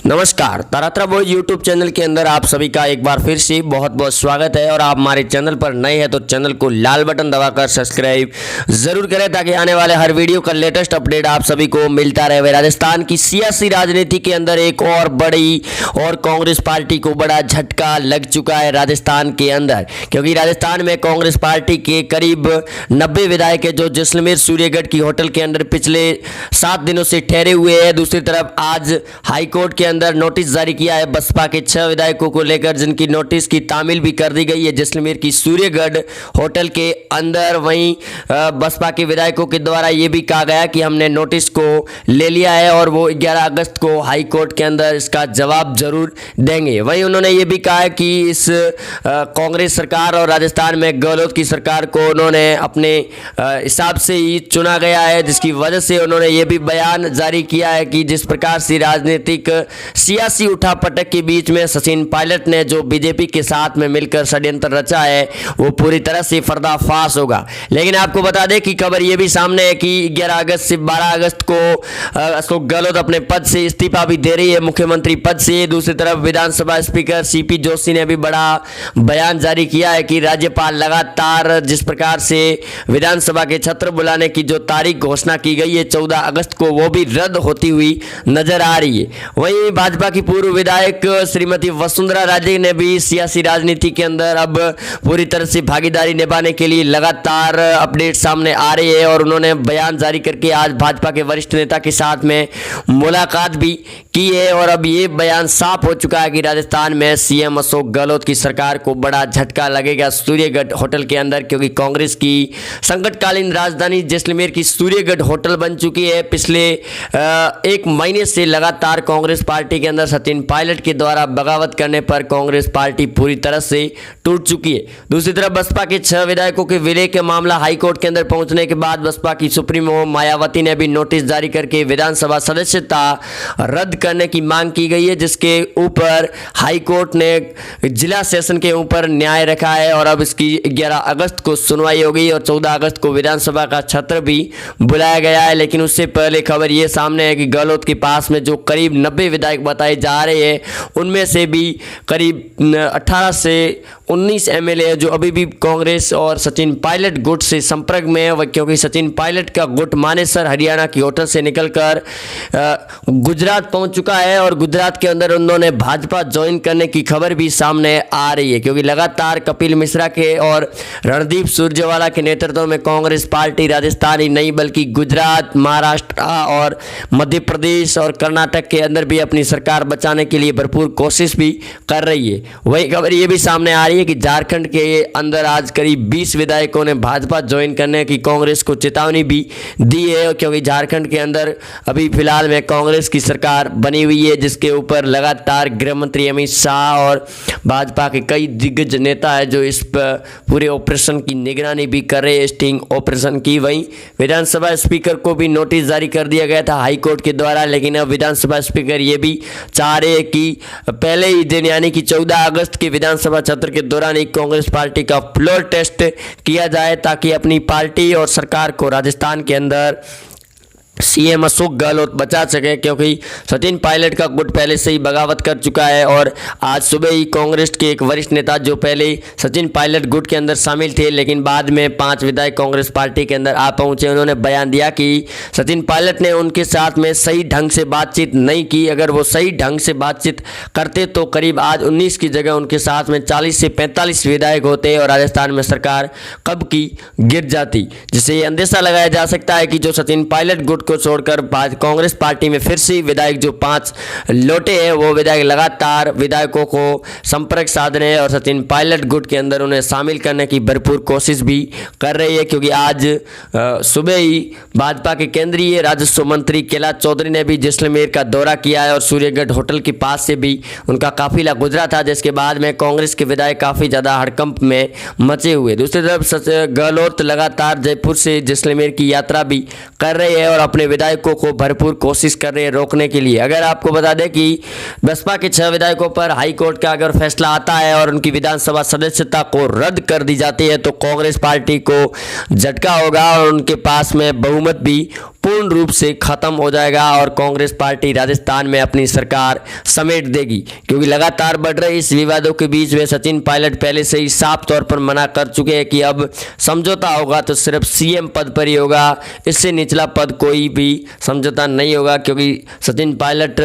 नमस्कार, तारात्रा boys YouTube channel के अंदर आप सभी का एक बार फिर से बहुत बहुत स्वागत है। और आप हमारे चैनल पर नए हैं तो चैनल को लाल बटन दबाकर सब्सक्राइब जरूर करें ताकि आने वाले हर वीडियो का लेटेस्ट अपडेट आप सभी को मिलता रहे। राजस्थान की सियासी राजनीति के अंदर एक और बड़ी और कांग्रेस पार्टी को बड़ा झटका लग चुका है राजस्थान के अंदर, क्योंकि राजस्थान में कांग्रेस पार्टी के करीब 90 विधायक जो जैसलमेर सूर्यगढ़ की होटल के अंदर पिछले 7 दिनों से ठहरे हुए हैं। दूसरी तरफ आज हाईकोर्ट के अंदर नोटिस जारी किया है बसपा के 6 विधायकों को लेकर, जिनकी नोटिस की तामील भी कर दी गई है जैसलमेर की सूर्यगढ़ होटल के अंदर। वहीं बसपा के विधायकों के द्वारा यह भी कहा गया कि हमने नोटिस को ले लिया है और वो 11 अगस्त को हाई कोर्ट के अंदर इसका जवाब जरूर देंगे। वहीं उन्होंने ये भी कहा है कि इस कांग्रेस सरकार और राजस्थान में गहलोत की सरकार को उन्होंने अपने हिसाब से ही चुना गया है, जिसकी वजह से उन्होंने ये भी बयान जारी किया है कि जिस प्रकार से राजनीतिक सियासी उठापटक के बीच में सचिन पायलट ने जो बीजेपी के साथ में मिलकर षड्यंत्र रचा है वो पूरी तरह से पर्दाफाश होगा। लेकिन आपको बता दें कि खबर ये भी सामने है कि 11 अगस्त से 12 अगस्त को अशोक गहलोत अपने पद से इस्तीफा भी दे रही है, मुख्यमंत्री पद से। दूसरी तरफ विधानसभा स्पीकर सीपी जोशी ने भी बड़ा बयान जारी किया है कि राज्यपाल लगातार जिस प्रकार से विधानसभा के सत्र बुलाने की जो तारीख घोषणा की गई है 14 अगस्त को, वो भी रद्द होती हुई नजर आ रही है। वहीं भाजपा की पूर्व विधायक श्रीमती वसुंधरा राजे ने भी सियासी राजनीति के अंदर अब पूरी तरह से भागीदारी निभाने के लिए लगातार अपडेट सामने आ रही है और उन्होंने बयान जारी करके आज भाजपा के वरिष्ठ नेता के साथ में मुलाकात भी की है। और अब ये बयान साफ हो चुका है कि राजस्थान में सीएम अशोक गहलोत की सरकार को बड़ा झटका लगेगा सूर्यगढ़ होटल के अंदर, क्योंकि कांग्रेस की संकटकालीन राजधानी जैसलमेर की सूर्यगढ़ होटल बन चुकी है। पिछले 1 महीने से लगातार कांग्रेस पार्टी के अंदर सचिन पायलट के द्वारा बगावत करने पर कांग्रेस पार्टी पूरी तरह से टूट चुकी है। दूसरी तरफ बसपा के 6 विधायकों के विलय का मामला हाईकोर्ट के अंदर पहुंचने के बाद बसपा की सुप्रीमो मायावती ने भी नोटिस जारी करके विधानसभा सदस्यता रद्द करने की मांग की गई है, जिसके ऊपर हाईकोर्ट ने जिला सेशन के ऊपर न्याय रखा है और अब इसकी 11 अगस्त को सुनवाई होगी और 14 अगस्त को विधानसभा का सत्र भी बुलाया गया है। लेकिन उससे पहले खबर ये सामने है कि गहलोत के पास में जो करीब 90 विधायक बताए जा रहे हैं उनमें से भी करीब 18 से 19 एमएलए जो अभी भी कांग्रेस और सचिन पायलट गुट से संपर्क में है, क्योंकि सचिन पायलट का गुट मानेसर हरियाणा की होटल से निकलकर गुजरात पहुंच चुका है और गुजरात के अंदर उन्होंने भाजपा ज्वाइन करने की खबर भी सामने आ रही है, क्योंकि लगातार कपिल मिश्रा के और रणदीप सुरजेवाला के नेतृत्व में कांग्रेस पार्टी राजस्थान ही नहीं बल्कि गुजरात, महाराष्ट्र और मध्य प्रदेश और कर्नाटक के अंदर भी अपनी सरकार बचाने के लिए भरपूर कोशिश भी कर रही है। वही खबर ये भी सामने आ रही है कि झारखंड के अंदर आज करीब 20 विधायकों ने भाजपा ज्वाइन करने की कांग्रेस को चेतावनी भी दी है, क्योंकि झारखंड के अंदर अभी फिलहाल में कांग्रेस की सरकार बनी हुई है, जिसके ऊपर लगातार गृह मंत्री अमित शाह और भाजपा के कई दिग्गज नेता है जो इस पूरे ऑपरेशन की निगरानी भी कर रहे हैं, स्टिंग ऑपरेशन की। वहीं विधानसभा स्पीकर को भी नोटिस जारी कर दिया गया था हाईकोर्ट के द्वारा, लेकिन अब विधानसभा स्पीकर ये भी चाह रहे हैं कि पहले ही दिन यानी कि 14 अगस्त के विधानसभा सत्र के दौरान ही कांग्रेस पार्टी का फ्लोर टेस्ट किया जाए ताकि अपनी पार्टी और सरकार को राजस्थान के अंदर सीएम अशोक गहलोत बचा सके, क्योंकि सचिन पायलट का गुट पहले से ही बगावत कर चुका है। और आज सुबह ही कांग्रेस के एक वरिष्ठ नेता जो पहले सचिन पायलट गुट के अंदर शामिल थे लेकिन बाद में 5 विधायक कांग्रेस पार्टी के अंदर आ पहुंचे, उन्होंने बयान दिया कि सचिन पायलट ने उनके साथ में सही ढंग से बातचीत नहीं की। अगर वो सही ढंग से बातचीत करते तो करीब आज 19 की जगह उनके साथ में 40 से 45 विधायक होते और राजस्थान में सरकार कब की गिर जाती, जिससे ये अंदेशा लगाया जा सकता है कि जो सचिन पायलट गुट को छोड़कर कांग्रेस पार्टी में फिर से विधायक जो 5 लौटे हैं वो विधायक लगातार विधायकों को संपर्क साधने और सचिन पायलट गुट के अंदर उन्हें शामिल करने की भरपूर कोशिश भी कर रही है, क्योंकि आज सुबह ही भाजपा के केंद्रीय राजस्व मंत्री कैलाश चौधरी ने भी जैसलमेर का दौरा किया है और सूर्यगढ़ होटल के पास से भी उनका काफिला गुजरा था, जिसके बाद में कांग्रेस के विधायक काफी ज्यादा हड़कंप में मचे हुए। दूसरी तरफ गहलोत लगातार जयपुर से जैसलमेर की यात्रा भी कर रहे हैं और अपने विधायकों को भरपूर कोशिश कर रहे हैं रोकने के लिए। अगर आपको बता दें कि बसपा के 6 विधायकों पर हाईकोर्ट का अगर फैसला आता है और उनकी विधानसभा सदस्यता को रद्द कर दी जाती है तो कांग्रेस पार्टी को झटका होगा और उनके पास में बहुमत भी पूर्ण रूप से खत्म हो जाएगा और कांग्रेस पार्टी राजस्थान में अपनी सरकार समेट देगी। क्योंकि लगातार बढ़ रहे इस विवादों के बीच में सचिन पायलट पहले से ही साफ तौर पर मना कर चुके हैं कि अब समझौता होगा तो सिर्फ सीएम पद पर ही होगा, इससे निचला पद कोई भी समझौता नहीं होगा। क्योंकि सचिन पायलट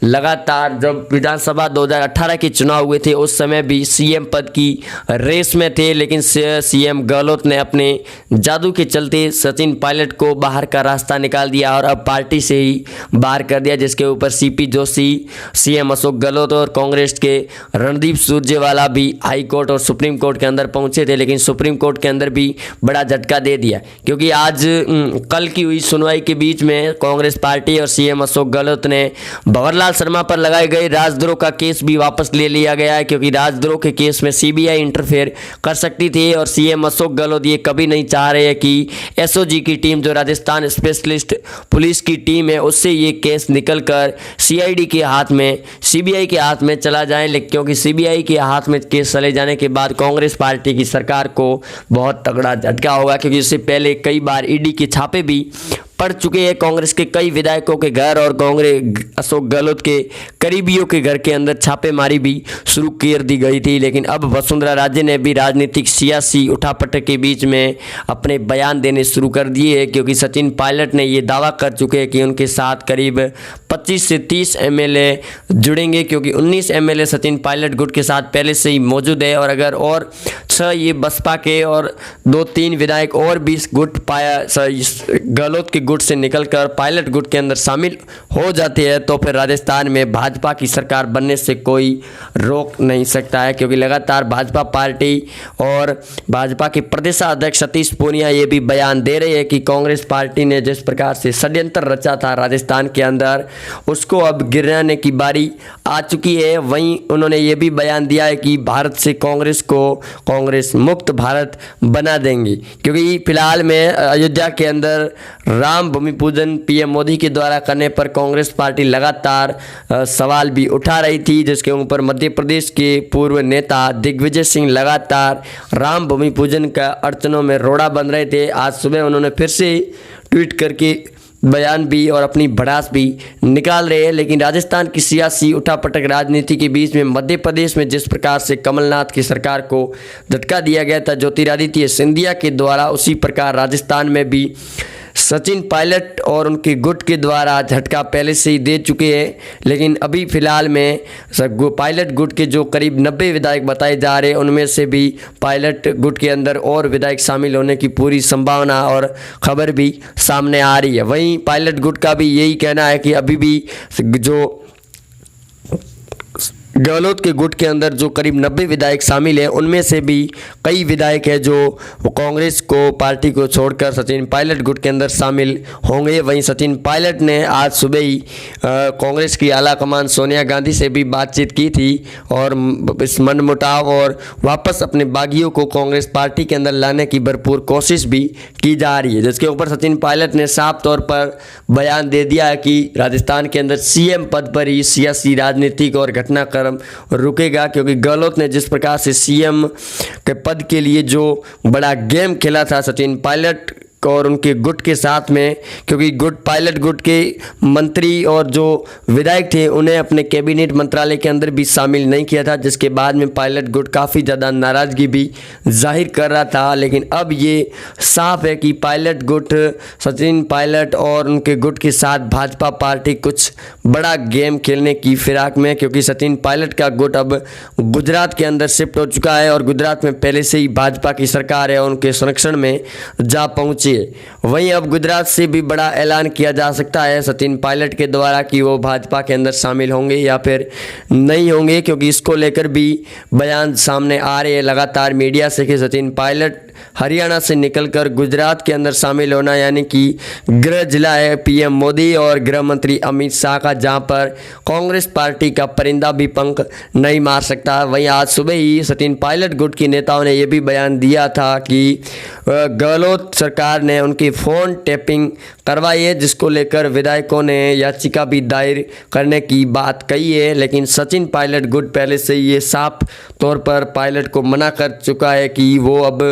लगातार जब विधानसभा 2018 के चुनाव हुए थे उस समय भी सीएम पद की रेस में थे, लेकिन सीएम गहलोत ने अपने जादू के चलते सचिन पायलट को बाहर का रास्ता निकाल दिया और अब पार्टी से ही बाहर कर दिया, जिसके ऊपर सीपी जोशी, सीएम अशोक गहलोत और कांग्रेस के रणदीप सुरजेवाला भी हाई कोर्ट और सुप्रीम कोर्ट के अंदर पहुंचे थे, लेकिन सुप्रीम कोर्ट के अंदर भी बड़ा झटका दे दिया। क्योंकि आज कल की हुई सुनवाई के बीच में कांग्रेस पार्टी और सीएम अशोक गहलोत ने भंवरलाल शर्मा पर लगाए गए राजद्रोह का केस भी वापस ले लिया गया है। क्योंकि राजद्रोह के केस में सीबीआई इंटरफेयर कर सकती थी और सीएम अशोक गहलोत ये कभी नहीं चाह रहे हैं कि एसओजी की टीम, जो राजस्थान स्पेशलिस्ट पुलिस की टीम है, उससे ये केस निकलकर सीआईडी के हाथ में, सीबीआई के हाथ में चला जाए। लेकिन क्योंकि सीबीआई के हाथ में केस चले जाने के बाद कांग्रेस पार्टी की सरकार को बहुत तगड़ा झटका होगा। क्योंकि इससे पहले कई बार ईडी के छापे भी पड़ चुके हैं कांग्रेस के कई विधायकों के घर और कांग्रेस अशोक गहलोत के करीबियों के घर के अंदर छापेमारी भी शुरू कर दी गई थी। लेकिन अब वसुंधरा राजे ने भी राजनीतिक सियासी उठापटक के बीच में अपने बयान देने शुरू कर दिए हैं। क्योंकि सचिन पायलट ने ये दावा कर चुके हैं कि उनके साथ करीब 25 से 30 एमएलए जुड़ेंगे। क्योंकि 19 एमएलए सचिन पायलट गुट के साथ पहले से ही मौजूद है और अगर और 6 ये बसपा के और 2-3 विधायक और 20 गुट गहलोत के गुट से निकलकर पायलट गुट के अंदर शामिल हो जाते हैं तो फिर राजस्थान में भाजपा की सरकार बनने से कोई रोक नहीं सकता है। क्योंकि लगातार भाजपा पार्टी और भाजपा के प्रदेशाध्यक्ष सतीश पूनिया ये भी बयान दे रहे हैं कि कांग्रेस पार्टी ने जिस प्रकार से षड्यंत्र रचा था राजस्थान के अंदर, उसको अब गिराने की बारी आ चुकी है। वहीं उन्होंने ये भी बयान दिया है कि भारत से कांग्रेस को कांग्रेस मुक्त भारत बना देंगे। क्योंकि फिलहाल में अयोध्या के अंदर राम भूमि पूजन पीएम मोदी के द्वारा करने पर कांग्रेस पार्टी लगातार सवाल भी उठा रही थी, जिसके ऊपर मध्य प्रदेश के पूर्व नेता दिग्विजय सिंह लगातार राम भूमि पूजन का अड़चनों में रोड़ा बन रहे थे। आज सुबह उन्होंने फिर से ट्वीट करके बयान भी और अपनी भड़ास भी निकाल रहे हैं। लेकिन राजस्थान की सियासी उठापटक राजनीति के बीच में मध्य प्रदेश में जिस प्रकार से कमलनाथ की सरकार को झटका दिया गया था ज्योतिरादित्य सिंधिया के द्वारा, उसी प्रकार राजस्थान में भी सचिन पायलट और उनके गुट के द्वारा झटका पहले से ही दे चुके हैं। लेकिन अभी फिलहाल में पायलट गुट के जो करीब 90 विधायक बताए जा रहे हैं उनमें से भी पायलट गुट के अंदर और विधायक शामिल होने की पूरी संभावना और खबर भी सामने आ रही है। वहीं पायलट गुट का भी यही कहना है कि अभी भी जो गहलोत के गुट के अंदर जो करीब 90 विधायक शामिल हैं उनमें से भी कई विधायक हैं जो कांग्रेस को पार्टी को छोड़कर सचिन पायलट गुट के अंदर शामिल होंगे। वहीं सचिन पायलट ने आज सुबह ही कांग्रेस की आला कमान सोनिया गांधी से भी बातचीत की थी और इस मनमुटाव और वापस अपने बागियों को कांग्रेस पार्टी के अंदर लाने की भरपूर कोशिश भी की जा रही है, जिसके ऊपर सचिन पायलट ने साफ तौर पर बयान दे दिया है कि राजस्थान के अंदर सीएम पद पर ही सियासी राजनीतिक और घटनाक्रम रुकेगा। क्योंकि गहलोत ने जिस प्रकार से सीएम के पद के लिए जो बड़ा गेम खेला था सचिन पायलट और उनके गुट के साथ में, क्योंकि पायलट गुट के मंत्री और जो विधायक थे उन्हें अपने कैबिनेट मंत्रालय के अंदर भी शामिल नहीं किया था, जिसके बाद में पायलट गुट काफ़ी ज़्यादा नाराज़गी भी जाहिर कर रहा था। लेकिन अब ये साफ है कि पायलट गुट, सचिन पायलट और उनके गुट के साथ भाजपा पार्टी कुछ बड़ा गेम खेलने की फिराक में, क्योंकि सचिन पायलट का गुट अब गुजरात के अंदर शिफ्ट हो चुका है और गुजरात में पहले से ही भाजपा की सरकार है और उनके संरक्षण में जा पहुंची। वहीं अब गुजरात से भी बड़ा ऐलान किया जा सकता है सचिन पायलट के द्वारा कि वो भाजपा के अंदर शामिल होंगे या फिर नहीं होंगे, क्योंकि इसको लेकर भी बयान सामने आ रहे हैं लगातार मीडिया से कि सचिन पायलट हरियाणा से निकलकर गुजरात के अंदर शामिल होना, यानी कि गृह जिला है पीएम मोदी और गृह मंत्री अमित शाह का, जहां पर कांग्रेस पार्टी का परिंदा भी पंख नहीं मार सकता। वहीं आज सुबह ही सचिन पायलट गुट के नेताओं ने यह भी बयान दिया था कि गहलोत सरकार ने उनकी फ़ोन टैपिंग करवाई है, जिसको लेकर विधायकों ने याचिका भी दायर करने की बात कही है। लेकिन सचिन पायलट गुट पहले से ये साफ तौर पर पायलट को मना कर चुका है कि वो अब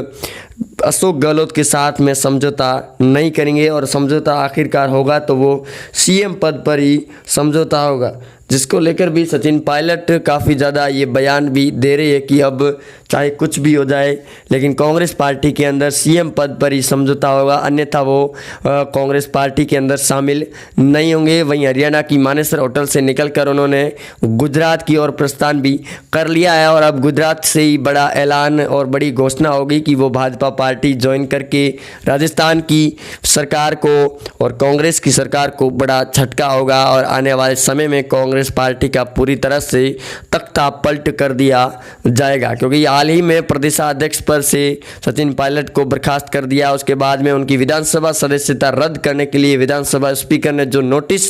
अशोक गहलोत के साथ में समझौता नहीं करेंगे और समझौता आखिरकार होगा तो वो सीएम पद पर ही समझौता होगा, जिसको लेकर भी सचिन पायलट काफ़ी ज़्यादा ये बयान भी दे रही है कि अब चाहे कुछ भी हो जाए लेकिन कांग्रेस पार्टी के अंदर सीएम पद पर ही समझौता होगा, अन्यथा वो कांग्रेस पार्टी के अंदर शामिल नहीं होंगे। वहीं हरियाणा की मानेसर होटल से निकलकर उन्होंने गुजरात की ओर प्रस्थान भी कर लिया है और अब गुजरात से ही बड़ा ऐलान और बड़ी घोषणा होगी कि वो भाजपा पार्टी ज्वाइन करके राजस्थान की सरकार को और कांग्रेस की सरकार को बड़ा झटका होगा और आने वाले समय में कांग्रेस पार्टी का पूरी तरह से तख्ता पलट कर दिया जाएगा, क्योंकि हाल ही में प्रदेशाध्यक्ष पर से सचिन पायलट को बर्खास्त कर दिया। उसके बाद में उनकी विधानसभा सदस्यता रद्द करने के लिए विधानसभा स्पीकर ने जो नोटिस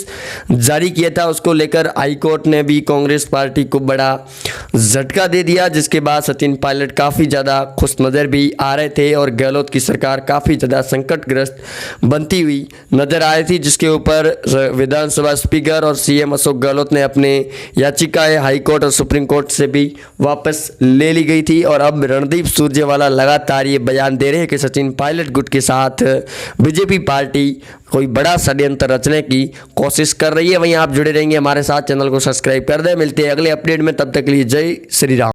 जारी किया था उसको लेकर हाईकोर्ट ने भी कांग्रेस पार्टी को बड़ा झटका दे दिया, जिसके बाद सचिन पायलट काफ़ी ज़्यादा खुश नज़र भी आ रहे थे और गहलोत की सरकार काफ़ी ज़्यादा संकटग्रस्त बनती हुई नजर आ रही थी, जिसके ऊपर विधानसभा स्पीकर और सीएम अशोक गहलोत ने अपने याचिकाएं हाईकोर्ट और सुप्रीम कोर्ट से भी वापस ले ली गई थी। और अब रणदीप सुरजेवाला लगातार ये बयान दे रहे हैं कि सचिन पायलट गुट के साथ बीजेपी पार्टी कोई बड़ा षड्यंत्र रचने की कोशिश कर रही है। वहीं आप जुड़े रहेंगे हमारे साथ, चैनल को सब्सक्राइब कर दें। मिलते हैं अगले अपडेट में, तब तक के लिए जय श्री राम।